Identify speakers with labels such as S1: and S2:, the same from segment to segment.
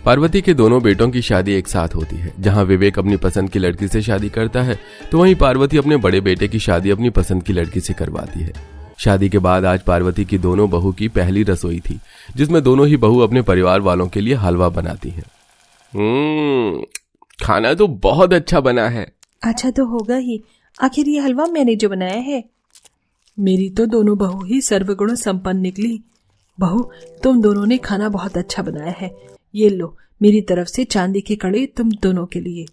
S1: पार्वती के दोनों बेटों की शादी एक साथ होती है। जहां विवेक अपनी पसंद की लड़की से शादी करता है तो वहीं पार्वती अपने बड़े बेटे की शादी अपनी पसंद की लड़की से करवाती है। शादी के बाद आज पार्वती की दोनों बहू की पहली रसोई थी, जिसमें दोनों ही बहू अपने परिवार वालों के लिए हलवा बनाती हैं। खाना तो बहुत अच्छा बना है।
S2: अच्छा तो होगा ही, आखिर ये हलवा मैंने जो बनाया है। मेरी तो दोनों बहू ही सर्वगुण संपन्न निकली। बहू, तुम दोनों ने खाना बहुत अच्छा बनाया है। ये लो, मेरी तरफ से चांदी के कड़े तुम दोनों के लिए।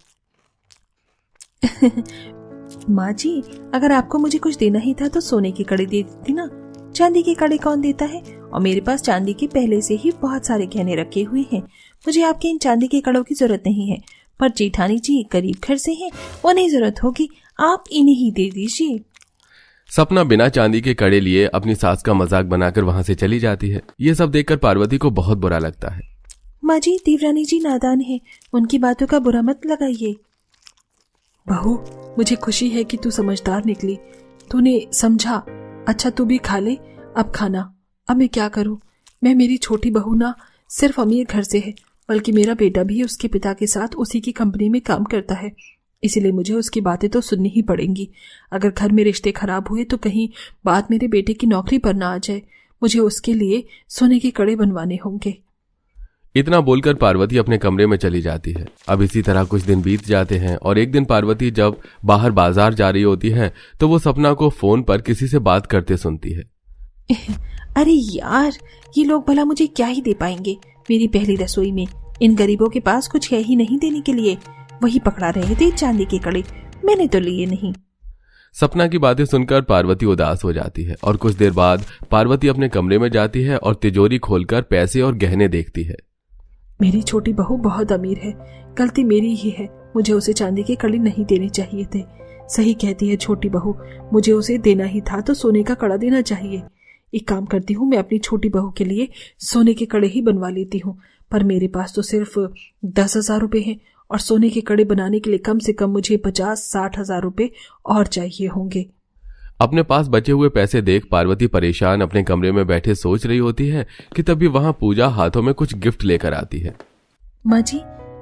S2: माँ जी, अगर आपको मुझे कुछ देना ही था तो सोने के कड़े दे देती ना। चांदी के कड़े कौन देता है? और मेरे पास चांदी के पहले से ही बहुत सारे गहने रखे हुए हैं। मुझे आपके इन चांदी के कड़ों की जरूरत नहीं है। पर जेठानी जी गरीब घर से हैं, उन्हें जरूरत होगी, आप इन्हें ही दे दीजिए।
S1: सपना बिना चांदी के कड़े लिए अपनी सास का मजाक बनाकर वहां से चली जाती है। ये सब देखकर पार्वती को बहुत बुरा लगता है।
S2: माँ जी, देवरानी जी नादान है, उनकी बातों का बुरा मत लगाइए। बहू, मुझे खुशी है कि तू समझदार निकली, तूने समझा। अच्छा तू भी खा ले अब खाना। अब मैं क्या करूं? मेरी छोटी बहू ना सिर्फ अमीर घर से है, बल्कि मेरा बेटा भी उसके पिता के साथ उसी की कंपनी में काम करता है। इसीलिए मुझे उसकी बातें तो सुननी ही पड़ेंगी। अगर घर में रिश्ते खराब हुए तो कहीं बात मेरे बेटे की नौकरी पर ना आ जाए। मुझे उसके लिए सोने के कड़े बनवाने होंगे।
S1: इतना बोलकर पार्वती अपने कमरे में चली जाती है। अब इसी तरह कुछ दिन बीत जाते हैं और एक दिन पार्वती जब बाहर बाजार जा रही होती है तो वो सपना को फोन पर किसी से बात करते सुनती है।
S2: अरे यार, ये लोग भला मुझे क्या ही दे पाएंगे मेरी पहली रसोई में। इन गरीबों के पास कुछ है ही नहीं देने के लिए। वही पकड़ा रहे थे चांदी के कड़े, मैंने तो लिए नहीं।
S1: सपना की बातें सुनकर पार्वती उदास हो जाती है और कुछ देर बाद पार्वती अपने कमरे में जाती है और तिजोरी खोलकर पैसे और गहने देखती है।
S2: मेरी छोटी बहू बहुत अमीर है, गलती मेरी ही है। मुझे उसे चांदी के कड़े नहीं देने चाहिए थे। सही कहती है छोटी बहू, मुझे उसे देना ही था तो सोने का कड़ा देना चाहिए। एक काम करती हूँ, मैं अपनी छोटी बहू के लिए सोने के कड़े ही बनवा लेती हूँ। पर मेरे पास तो सिर्फ 10,000 रुपए हैं और सोने के कड़े बनाने के लिए कम से कम मुझे 50-60 हजार रुपए और चाहिए होंगे।
S1: अपने पास बचे हुए पैसे देख पार्वती परेशान अपने कमरे में बैठे सोच रही होती है कि तभी वहां पूजा हाथों में कुछ गिफ्ट लेकर आती है।
S2: माँ जी,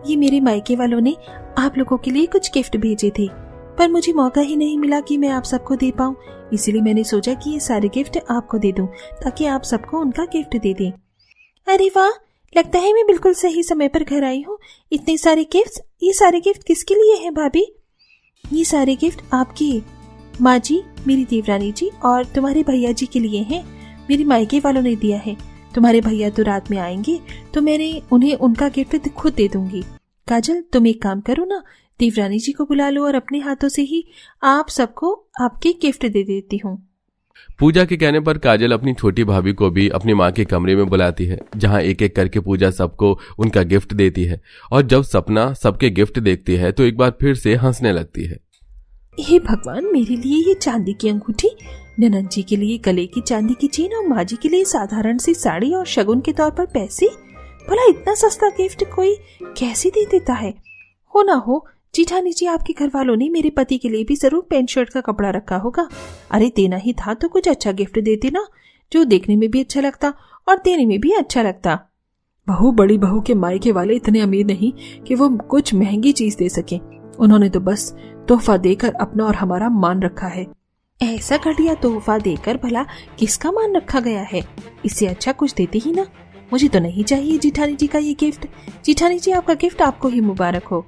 S2: ये मेरे मायके वालों ने आप लोगों के लिए कुछ गिफ्ट भेजे थे, पर मुझे मौका ही नहीं मिला कि मैं आप सबको दे पाऊँ। इसीलिए मैंने सोचा कि ये सारे गिफ्ट आपको दे दूं ताकि आप सबको उनका गिफ्ट दे दें। अरे वाह, लगता है मैं बिल्कुल सही समय पर घर आई हूँ। इतने सारे गिफ्ट, ये सारे गिफ्ट किसके लिए हैं भाभी? ये सारे गिफ्ट आपकी माँ जी, मेरी देवरानी जी और तुम्हारे भैया जी के लिए हैं। मेरे मायके वालों ने दिया है। तुम्हारे भैया तो रात में आएंगे तो मैंने उन्हें उनका गिफ्ट खुद दे दूंगी। काजल, तुम एक काम करो ना, देवरानी जी को बुला लो और अपने हाथों से ही आप सबको आपके गिफ्ट दे देती हूँ।
S1: पूजा के कहने पर काजल अपनी छोटी भाभी को भी अपनी माँ के कमरे में बुलाती है, जहाँ एक एक करके पूजा सबको उनका गिफ्ट देती है। और जब सपना सबके गिफ्ट देखती है तो एक बार फिर से हंसने लगती है।
S2: हे भगवान, मेरे लिए ये चांदी की अंगूठी, ननद जी के लिए गले की चांदी की चेन और माँ जी के लिए साधारण सी साड़ी और शगुन के तौर पर पैसे। भला इतना सस्ता गिफ्ट कोई कैसे दे देता है? हो ना हो जेठानी जी, आपके घर वालों ने मेरे पति के लिए भी जरूर पैंट शर्ट का कपड़ा रखा होगा। अरे देना ही था तो कुछ अच्छा गिफ्ट देते ना, जो देखने में भी अच्छा लगता और देने में भी अच्छा लगता। बहू, बड़ी बहू के मायके वाले इतने अमीर नहीं कि वो कुछ महंगी चीज दे सके। उन्होंने तो बस तोहफा देकर अपना और हमारा मान रखा है। ऐसा घटिया तोहफा देकर भला किसका मान रखा गया है? इससे अच्छा कुछ देते ही ना। मुझे तो नहीं चाहिए जेठानी जी का ये गिफ्ट। जेठानी जी, आपका गिफ्ट आपको ही मुबारक हो।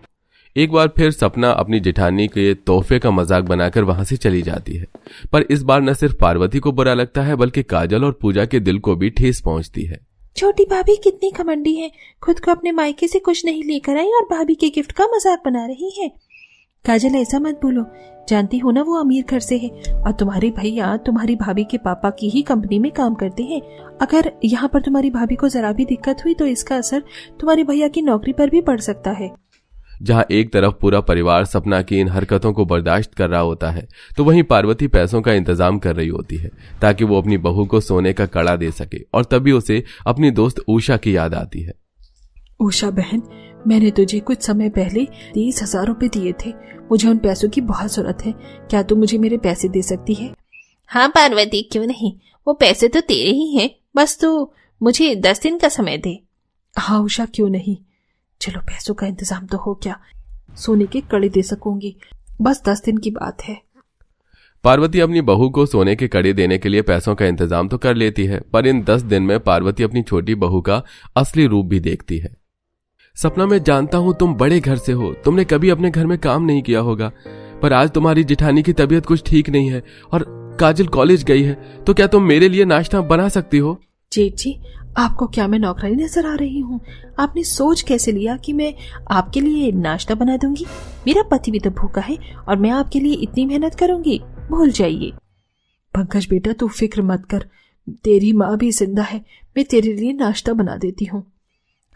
S1: एक बार फिर सपना अपनी जेठानी के तोहफे का मजाक बनाकर वहां से चली जाती है। पर इस बार न सिर्फ पार्वती को बुरा लगता है बल्कि काजल और पूजा के दिल को भी ठेस पहुंचती है।
S2: छोटी भाभी कितनी घमंडी है, खुद को अपने मायके से कुछ नहीं लेकर आई और भाभी के गिफ्ट का मजाक बना रही है। काजल, ऐसा मत बोलो, जानती हो ना वो अमीर घर से है और तुम्हारे भैया तुम्हारी भाभी के पापा की ही कंपनी में काम करते हैं। अगर यहाँ पर तुम्हारी भाभी को जरा भी दिक्कत हुई तो इसका असर तुम्हारे भैया की नौकरी पर भी पड़ सकता है।
S1: जहां एक तरफ पूरा परिवार सपना की इन हरकतों को बर्दाश्त कर रहा होता है तो वहीं पार्वती पैसों का इंतजाम कर रही होती है ताकि वो अपनी बहू को सोने का कड़ा दे सके। और तभी उसे अपनी दोस्त उषा की याद आती है।
S2: उषा बहन, मैंने तुझे कुछ समय पहले 30,000 रुपए दिए थे। मुझे उन पैसों की बहुत जरूरत है। क्या तू मुझे मेरे पैसे दे सकती है?
S3: हाँ पार्वती, क्यों नहीं, वो पैसे तो तेरे ही हैं, बस तू मुझे 10 दिन का समय दे।
S2: हाँ उषा, क्यों नहीं। चलो पैसों का इंतजाम तो हो गया, सोने के कड़े दे सकूंगी, बस 10 दिन की बात है।
S1: पार्वती अपनी बहू को सोने के कड़े देने के लिए पैसों का इंतजाम तो कर लेती है, पर इन 10 दिन में पार्वती अपनी छोटी बहू का असली रूप भी देखती है। सपना, मैं जानता हूं तुम बड़े घर से हो, तुमने कभी अपने घर में काम नहीं किया होगा, पर आज तुम्हारी जिठानी की तबीयत कुछ ठीक नहीं है और काजल कॉलेज गई है, तो क्या तुम मेरे लिए नाश्ता बना सकती हो?
S2: जेठ जी, आपको क्या मैं नौकरानी नजर आ रही हूँ? आपने सोच कैसे लिया कि मैं आपके लिए नाश्ता बना दूंगी? मेरा पति भी तो भूखा है और मैं आपके लिए इतनी मेहनत करूंगी? भूल जाइए। पंकज बेटा, तू फिक्र मत कर, तेरी माँ भी जिंदा है, मैं तेरे लिए नाश्ता बना देती हूँ।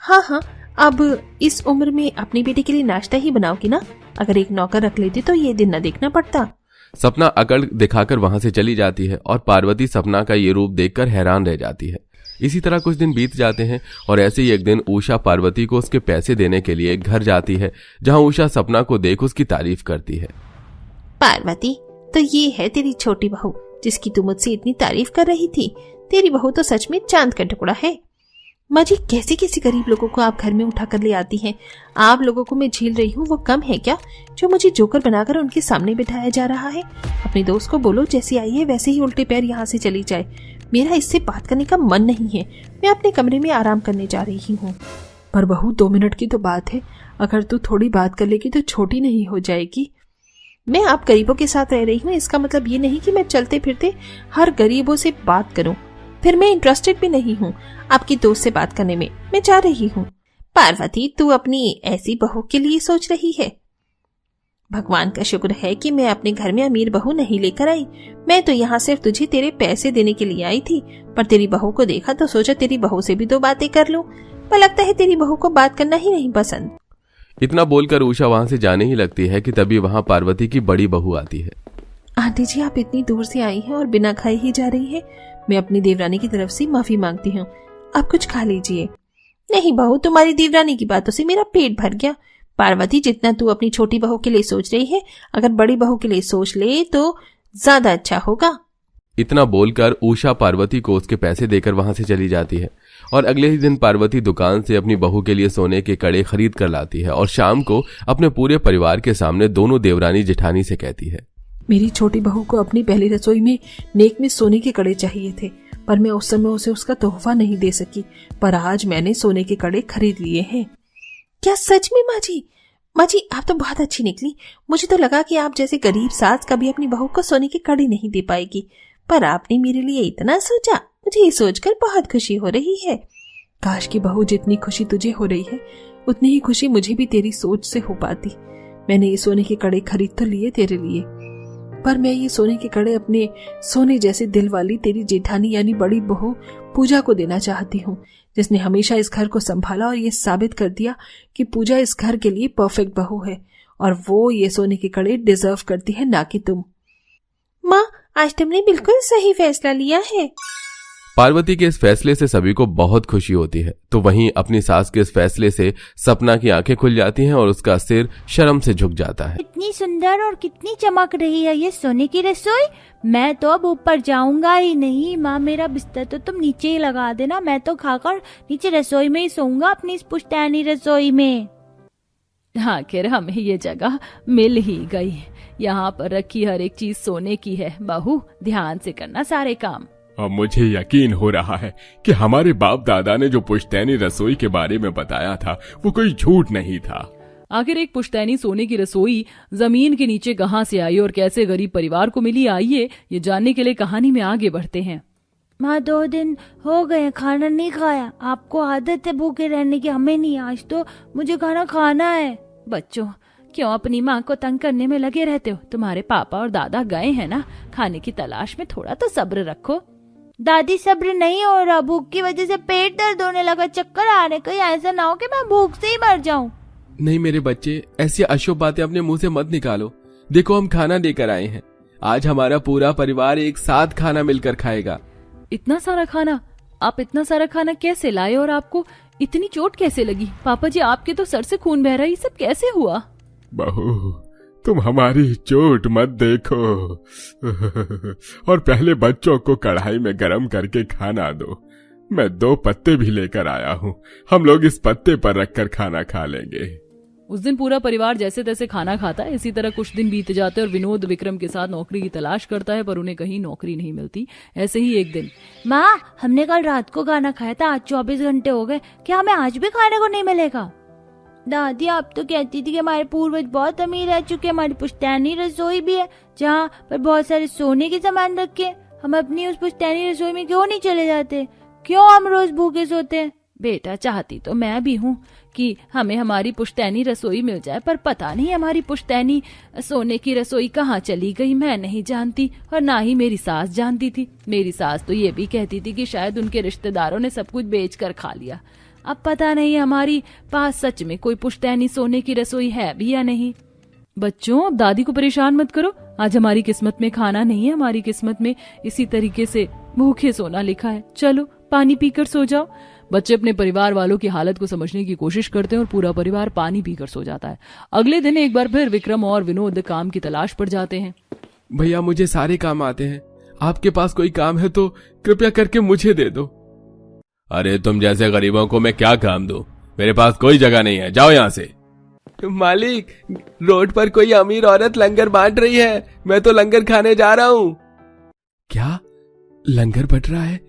S2: हाँ हाँ, अब इस उम्र में अपनी बेटी के लिए नाश्ता ही बनाओगी ना? अगर एक नौकर रख लेती तो ये दिन न देखना पड़ता।
S1: सपना अकड़ दिखाकर वहां से चली जाती है और पार्वती सपना का ये रूप देखकर हैरान रह जाती है। इसी तरह कुछ दिन बीत जाते हैं और ऐसे ही एक दिन उषा पार्वती को उसके पैसे देने के लिए घर जाती है, जहां उषा सपना को देख उसकी तारीफ करती है।
S3: पार्वती, तो ये है तेरी छोटी बहू जिसकी तू मुझसे इतनी तारीफ कर रही थी। तेरी बहू तो सच में चांद का टुकड़ा है। माँ जी, कैसे कैसे गरीब लोगों को आप घर में उठा कर ले आती हैं? आप लोगों को मैं झेल रही हूँ वो कम है क्या, जो मुझे जोकर बनाकर उनके सामने बिठाया जा रहा है? अपने दोस्त को बोलो जैसी आई है वैसे ही उल्टे पैर यहाँ से चली जाए। मेरा इससे बात करने का मन नहीं है, मैं अपने कमरे में आराम करने जा रही हूँ।
S2: पर बहू, 2 मिनट की तो बात है, अगर तू थोड़ी बात कर लेगी तो छोटी नहीं हो जाएगी।
S3: मैं आप गरीबों के साथ रह रही हूँ, इसका मतलब ये नहीं कि मैं चलते फिरते हर गरीबों से बात करूँ। फिर मैं इंटरेस्टेड भी नहीं हूँ आपकी दोस्त से बात करने में, मैं जा रही हूँ। पार्वती, तू अपनी ऐसी बहू के लिए सोच रही है? भगवान का शुक्र है कि मैं अपने घर में अमीर बहू नहीं लेकर आई। मैं तो यहाँ सिर्फ तुझे तेरे पैसे देने के लिए आई थी, पर तेरी बहू को देखा तो सोचा तेरी बहू से भी 2 बातें कर लूं। पर लगता है तेरी बहू को बात करना ही नहीं पसंद।
S1: इतना बोलकर उषा वहां से जाने ही लगती है कि तभी वहां पार्वती की बड़ी बहू आती है।
S2: आंटी जी, आप इतनी दूर से आई हैं और बिना खाए ही जा रही हैं। मैं अपनी देवरानी की तरफ से माफी मांगती हूँ, आप कुछ खा लीजिए।
S3: नहीं बहू, तुम्हारी देवरानी की बातों से मेरा पेट भर गया। पार्वती, जितना तू अपनी छोटी बहू के लिए सोच रही है, अगर बड़ी बहू के लिए सोच ले तो ज्यादा अच्छा होगा।
S1: इतना बोलकर उषा पार्वती को उसके पैसे देकर वहां से चली जाती है और अगले ही दिन पार्वती दुकान से अपनी बहू के लिए सोने के कड़े खरीद कर लाती है और शाम को अपने पूरे परिवार के सामने दोनों देवरानी जेठानी से कहती है,
S2: मेरी छोटी बहू को अपनी पहली रसोई में नेक में सोने के कड़े चाहिए थे, पर मैं उस समय उसे उसका तोहफा नहीं दे सकी, पर आज मैंने सोने के कड़े खरीद लिए हैं।
S3: क्या सच में माँ जी? माँ जी, आप तो बहुत अच्छी निकली। मुझे तो लगा कि आप जैसे गरीब सास कभी अपनी बहू को सोने के कड़े नहीं दे पाएगी, पर आपने मेरे लिए इतना सोचा। मुझे ये सोचकर बहुत खुशी हो रही है।
S2: काश की बहू, जितनी खुशी तुझे हो रही है उतनी ही खुशी मुझे भी तेरी सोच से हो पाती। मैंने ये सोने के कड़े खरीद तो लिए तेरे लिए, पर मैं ये सोने के कड़े अपने सोने जैसे दिल वाली तेरी जेठानी यानी बड़ी बहू पूजा को देना चाहती हूँ, जिसने हमेशा इस घर को संभाला और ये साबित कर दिया कि पूजा इस घर के लिए परफेक्ट बहू है और वो ये सोने के कड़े डिजर्व करती है, ना कि तुम।
S3: माँ, आज तुमने बिल्कुल सही फैसला लिया है।
S1: पार्वती के इस फैसले से सभी को बहुत खुशी होती है, तो वहीं अपनी सास के इस फैसले से सपना की आंखें खुल जाती हैं और उसका सिर शर्म से झुक जाता है।
S4: कितनी सुंदर और कितनी चमक रही है ये सोने की रसोई। मैं तो अब ऊपर जाऊंगा ही नहीं। माँ, मेरा बिस्तर तो तुम नीचे ही लगा देना, मैं तो खाकर नीचे रसोई में ही सोऊंगा, अपनी इस पुश्तैनी रसोई में।
S5: आखिर हमें ये जगह मिल ही गई। यहाँ पर रखी हर एक चीज सोने की है। बहू, ध्यान से करना सारे काम।
S6: अब मुझे यकीन हो रहा है कि हमारे बाप दादा ने जो पुश्तैनी रसोई के बारे में बताया था वो कोई झूठ नहीं था।
S5: आखिर एक पुश्तैनी सोने की रसोई जमीन के नीचे कहाँ से आई और कैसे गरीब परिवार को मिली, आइए ये जानने के लिए कहानी में आगे बढ़ते हैं।
S4: माँ, 2 दिन हो गए खाना नहीं खाया। आपको आदत है भूखे रहने की, हमें नहीं। आज तो मुझे खाना खाना है।
S5: बच्चों, क्यों अपनी माँ को तंग करने में लगे रहते हो? तुम्हारे पापा और दादा गए हैं ना खाने की तलाश में, थोड़ा तो सब्र रखो।
S4: दादी, सब्र नहीं हो रहा, भूख की वजह से पेट दर्द होने लगा, चक्कर आ रहे। कहीं ऐसा ना हो कि मैं भूख से ही मर जाऊं।
S1: नहीं मेरे बच्चे, ऐसी अशुभ बातें अपने मुंह से मत निकालो। देखो, हम खाना लेकर आए हैं। आज हमारा पूरा परिवार एक साथ खाना मिलकर खाएगा।
S5: इतना सारा खाना? आप इतना सारा खाना कैसे लाए और आपको इतनी चोट कैसे लगी? पापा जी, आपके तो सर से खून बह रहा है, ये सब कैसे हुआ?
S6: बहू, तुम हमारी चोट मत देखो और पहले बच्चों को कढ़ाई में गरम करके खाना दो। मैं 2 पत्ते भी लेकर आया हूँ। हम लोग इस पत्ते पर रखकर खाना खा लेंगे।
S5: उस दिन पूरा परिवार जैसे तैसे खाना खाता है। इसी तरह कुछ दिन बीत जाते हैं और विनोद विक्रम के साथ नौकरी की तलाश करता है, पर उन्हें कहीं नौकरी नहीं मिलती। ऐसे ही एक दिन,
S4: माँ, हमने कल रात को खाना खाया था, आज 24 घंटे हो गए, क्या हमें आज भी खाने को नहीं मिलेगा? दादी, आप तो कहती थी कि हमारे पूर्वज बहुत अमीर रह चुके, हमारी पुश्तैनी रसोई भी है जहाँ पर बहुत सारे सोने के सामान रखे। हम अपनी उस पुश्तैनी रसोई में क्यों नहीं चले जाते? क्यों हम रोज भूखे सोते हैं?
S5: बेटा, चाहती तो मैं भी हूँ कि हमें हमारी पुश्तैनी रसोई मिल जाए, पर पता नहीं हमारी पुश्तैनी सोने की रसोई कहाँ चली गई। मैं नहीं जानती और ना ही मेरी सास जानती थी। मेरी सास तो ये भी कहती थी कि शायद उनके रिश्तेदारों ने सब कुछ बेच कर खा लिया। अब पता नहीं हमारी पास सच में कोई पुश्तैनी सोने की रसोई है भी या नहीं। बच्चों, अब दादी को परेशान मत करो। आज हमारी किस्मत में खाना नहीं है, हमारी किस्मत में इसी तरीके से भूखे सोना लिखा है। चलो पानी पीकर सो जाओ। बच्चे अपने परिवार वालों की हालत को समझने की कोशिश करते हैं और पूरा परिवार पानी पीकर सो जाता है। अगले दिन एक बार फिर विक्रम और विनोद काम की तलाश पर जाते हैं।
S1: भैया, मुझे सारे काम आते हैं। आपके पास कोई काम है तो कृपया करके मुझे दे दो।
S6: अरे तुम जैसे गरीबों को मैं क्या काम दूं? मेरे पास कोई जगह नहीं है, जाओ यहाँ से।
S1: मालिक, रोड पर कोई अमीर औरत लंगर बांट रही है, मैं तो लंगर खाने जा रहा हूँ। क्या लंगर बट रहा है?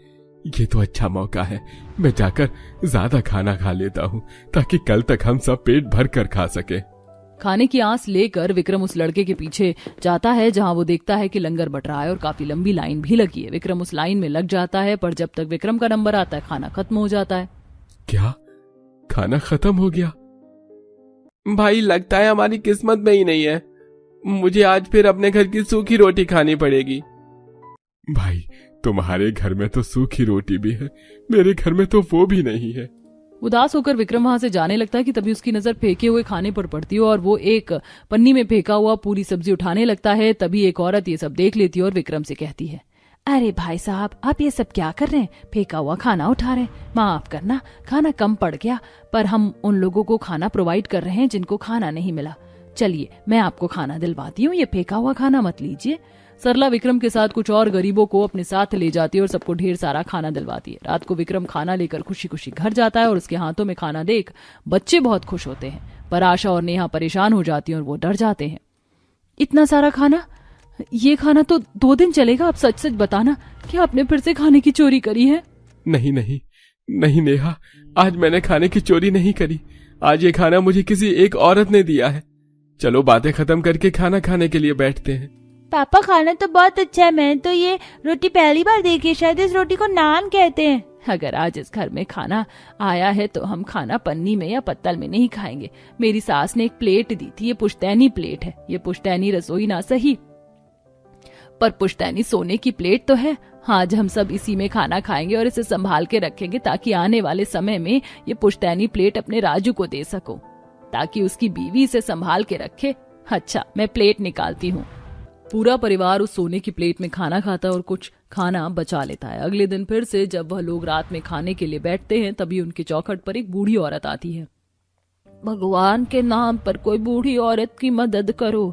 S1: ये तो अच्छा मौका है, मैं जाकर ज्यादा खाना खा लेता हूँ ताकि कल तक हम सब पेट भर कर खा सके।
S5: खाने की आस लेकर विक्रम उस लड़के के पीछे जाता है जहां वो देखता है कि लंगर बट रहा है और काफी लंबी लाइन भी लगी है। विक्रम उस लाइन में लग जाता है, पर जब तक विक्रम का नंबर आता है खाना खत्म हो जाता है।
S1: क्या खाना खत्म हो गया? भाई, लगता है हमारी किस्मत में ही नहीं है। मुझे आज फिर अपने घर की सूखी रोटी खानी पड़ेगी।
S6: भाई, तुम्हारे घर में तो सूखी रोटी भी है, मेरे घर में तो वो भी नहीं है।
S5: उदास होकर विक्रम वहां से जाने लगता है कि तभी उसकी नजर फेंके हुए खाने पर पड़ती है और वो एक पन्नी में फेंका हुआ पूरी सब्जी उठाने लगता है। तभी एक औरत ये सब देख लेती है और विक्रम से कहती है,
S3: अरे भाई साहब, आप ये सब क्या कर रहे हैं? फेंका हुआ खाना उठा रहे हैं। माफ करना, खाना कम पड़ गया, पर हम उन लोगों को खाना प्रोवाइड कर रहे हैं जिनको खाना नहीं मिला। चलिए, मैं आपको खाना दिलवाती हूँ, ये फेंका हुआ खाना मत लीजिए।
S5: सरला विक्रम के साथ कुछ और गरीबों को अपने साथ ले जाती है और सबको ढेर सारा खाना दिलवाती है। रात को विक्रम खाना लेकर खुशी खुशी घर जाता है और उसके हाथों में खाना देख बच्चे बहुत खुश होते हैं, पर आशा और नेहा परेशान हो जाती हैं और वो डर जाते हैं।
S3: इतना सारा खाना, ये खाना तो 2 दिन चलेगा। आप सच सच बताना, क्या आपने फिर से खाने की चोरी करी है?
S1: नहीं नहीं नहीं नेहा, आज मैंने खाने की चोरी नहीं करी। आज ये खाना मुझे किसी एक औरत ने दिया है। चलो बातें खत्म करके खाना खाने के लिए बैठते हैं।
S4: पापा, खाना तो बहुत अच्छा है, मैंने तो ये रोटी पहली बार देखी है, शायद इस रोटी को नान कहते हैं।
S5: अगर आज इस घर में खाना आया है तो हम खाना पन्नी में या पत्तल में नहीं खाएंगे। मेरी सास ने एक प्लेट दी थी, ये पुश्तैनी प्लेट है। ये पुश्तैनी रसोई ना सही, पर पुश्तैनी सोने की प्लेट तो है। आज हम सब इसी में खाना खाएंगे और इसे संभाल के रखेंगे ताकि आने वाले समय में ये पुश्तैनी प्लेट अपने राजू को दे सको, ताकि उसकी बीवी इसे संभाल के रखे। अच्छा, मैं प्लेट निकालती हूँ। पूरा परिवार उस सोने की प्लेट में खाना खाता है और कुछ खाना बचा लेता है। अगले दिन फिर से जब वह लोग रात में खाने के लिए बैठते हैं, तभी उनकी चौखट पर एक बूढ़ी औरत आती है।
S3: भगवान के नाम पर कोई बूढ़ी औरत की मदद करो।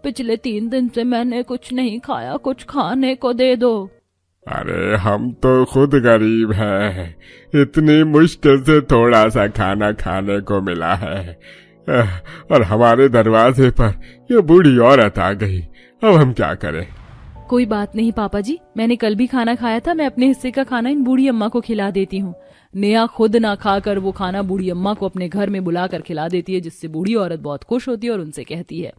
S3: पिछले 3 दिन से मैंने कुछ नहीं खाया, कुछ खाने को दे दो।
S6: अरे हम तो खुद गरीब हैं, इतनी मुश्किल से थोड़ा सा खाना खाने को मिला है और हमारे दरवाजे पर ये बूढ़ी औरत आ गई। अब हम क्या करें?
S5: कोई बात नहीं पापा जी, मैंने कल भी खाना खाया था, मैं अपने हिस्से का खाना इन बूढ़ी अम्मा को खिला देती हूँ। नेहा खुद ना खाकर वो खाना बूढ़ी अम्मा को अपने घर में बुलाकर खिला देती है, जिससे बूढ़ी औरत बहुत खुश होती है और उनसे कहती है,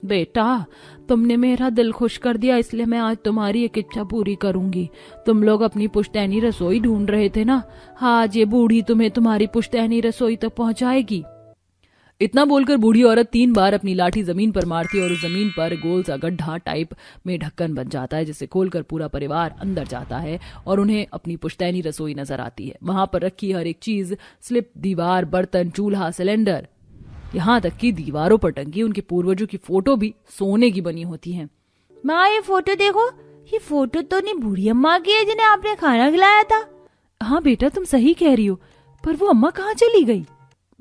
S3: बेटा, तुमने मेरा दिल खुश कर दिया, इसलिए मैं आज तुम्हारी एक इच्छा पूरी करूंगी। तुम लोग अपनी पुश्तैनी रसोई ढूंढ रहे थे ना, आज ये बूढ़ी तुम्हें तुम्हारी पुश्तैनी रसोई तक पहुंचाएगी।
S5: इतना बोलकर बूढ़ी औरत 3 बार अपनी लाठी जमीन पर मारती है और उस जमीन पर गोल सा गड्ढा टाइप में ढक्कन बन जाता है, जिसे खोलकर पूरा परिवार अंदर जाता है और उन्हें अपनी पुश्तैनी रसोई नजर आती है। वहां पर रखी हर एक चीज, स्लिप, दीवार, बर्तन, चूल्हा, सिलेंडर, यहाँ तक कि दीवारों पर टंगी उनके पूर्वजों की फोटो भी सोने की बनी होती है।
S4: माँ, ये फोटो देखो, ये फोटो तो नहीं बूढ़ी अम्मा की है जिन्हें आपने खाना खिलाया था।
S3: हाँ बेटा, तुम सही कह रही हो, पर वो अम्मा कहाँ चली गई?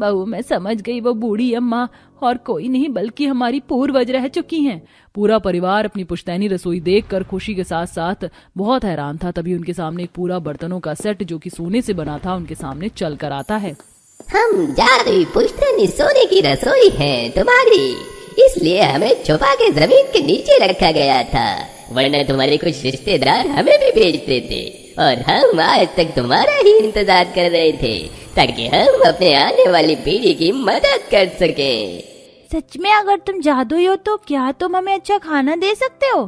S5: बहू मैं समझ गई, वो बूढ़ी अम्मा और कोई नहीं बल्कि हमारी पूर्वज रह चुकी हैं। पूरा परिवार अपनी पुश्तैनी रसोई देखकर खुशी के साथ साथ बहुत हैरान था। तभी उनके सामने एक पूरा बर्तनों का सेट जो कि सोने से बना था उनके सामने चल कर आता है।
S7: हम जादुई पुश्तैनी सोने की रसोई है तुम्हारी, इसलिए हमें छुपा के जमीन के नीचे रखा गया था, वरना तुम्हारे कुछ रिश्तेदार हमें भी भेजते थे और हम आज तक तुम्हारा ही इंतजार कर रहे थे ताकि हम अपने आने वाली पीढ़ी की मदद कर सकें।
S4: सच में अगर तुम जादुई हो तो क्या तुम हमें अच्छा खाना दे सकते हो?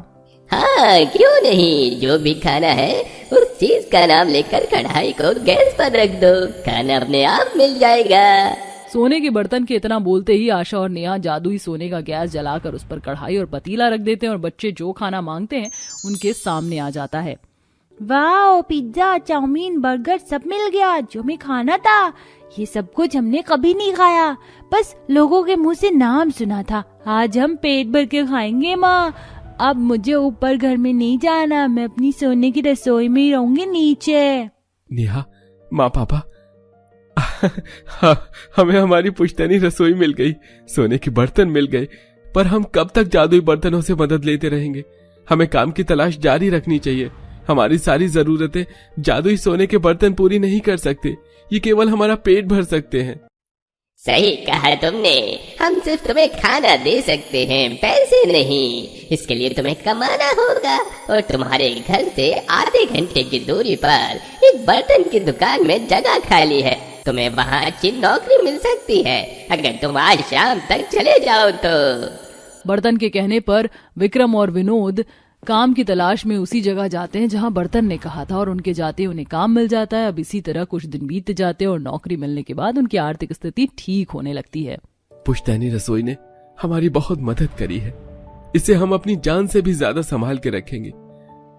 S7: हाँ क्यों नहीं, जो भी खाना है उस चीज का नाम लेकर कढ़ाई को गैस पर रख दो, खाना अपने आप मिल जाएगा।
S5: सोने के बर्तन के इतना बोलते ही आशा और नेहा जादुई सोने का गैस जलाकर उस पर कढ़ाई और पतीला रख देते हैं और बच्चे जो खाना मांगते हैं उनके सामने आ जाता है।
S4: वाह, पिज्जा, चाउमीन, बर्गर सब मिल गया जो हमें खाना था। ये सब कुछ हमने कभी नहीं खाया, बस लोगों के मुंह से नाम सुना था। आज हम पेट भर के खाएंगे माँ। अब मुझे ऊपर घर में नहीं जाना, मैं अपनी सोने की रसोई में ही रहूंगी नीचे।
S1: नेहा, माँ, पापा, हमें हमारी पुश्तैनी रसोई मिल गई, सोने के बर्तन मिल गए, पर हम कब तक जादुई बर्तनों से मदद लेते रहेंगे? हमें काम की तलाश जारी रखनी चाहिए। हमारी सारी जरूरतें जादुई सोने के बर्तन पूरी नहीं कर सकते, ये केवल हमारा पेट भर सकते हैं।
S7: सही कहा तुमने, हम सिर्फ तुम्हें खाना दे सकते हैं, पैसे नहीं। इसके लिए तुम्हें कमाना होगा और तुम्हारे घर से आधे घंटे की दूरी पर एक बर्तन की दुकान में जगह खाली है, तुम्हें वहाँ अच्छी नौकरी मिल सकती है अगर तुम आज शाम तक चले जाओ तो।
S5: बर्तन के कहने पर विक्रम और विनोद काम की तलाश में उसी जगह जाते हैं जहां बर्तन ने कहा था और उनके जाते उन्हें काम मिल जाता है। अब इसी तरह कुछ दिन बीत जाते हैं और नौकरी मिलने के बाद उनकी आर्थिक स्थिति ठीक होने लगती है।
S1: पुश्तैनी रसोई ने हमारी बहुत मदद करी है, इसे हम अपनी जान से भी ज्यादा संभाल के रखेंगे,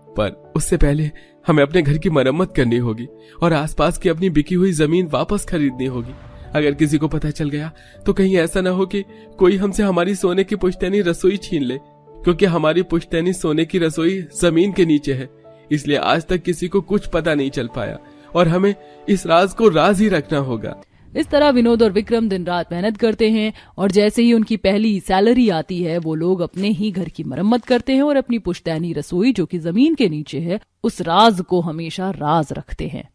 S1: पर उससे पहले हमें अपने घर की मरम्मत करनी होगी और आसपास की अपनी बिकी हुई जमीन वापस खरीदनी होगी। अगर किसी को पता चल गया तो कहीं ऐसा ना हो कि कोई हमसे हमारी सोने की पुश्तैनी रसोई छीन ले, क्योंकि हमारी पुश्तैनी सोने की रसोई जमीन के नीचे है, इसलिए आज तक किसी को कुछ पता नहीं चल पाया और हमें इस राज को राज ही रखना होगा।
S5: इस तरह विनोद और विक्रम दिन रात मेहनत करते हैं और जैसे ही उनकी पहली सैलरी आती है वो लोग अपने ही घर की मरम्मत करते हैं और अपनी पुश्तैनी रसोई जो कि जमीन के नीचे है उस राज को हमेशा राज रखते हैं।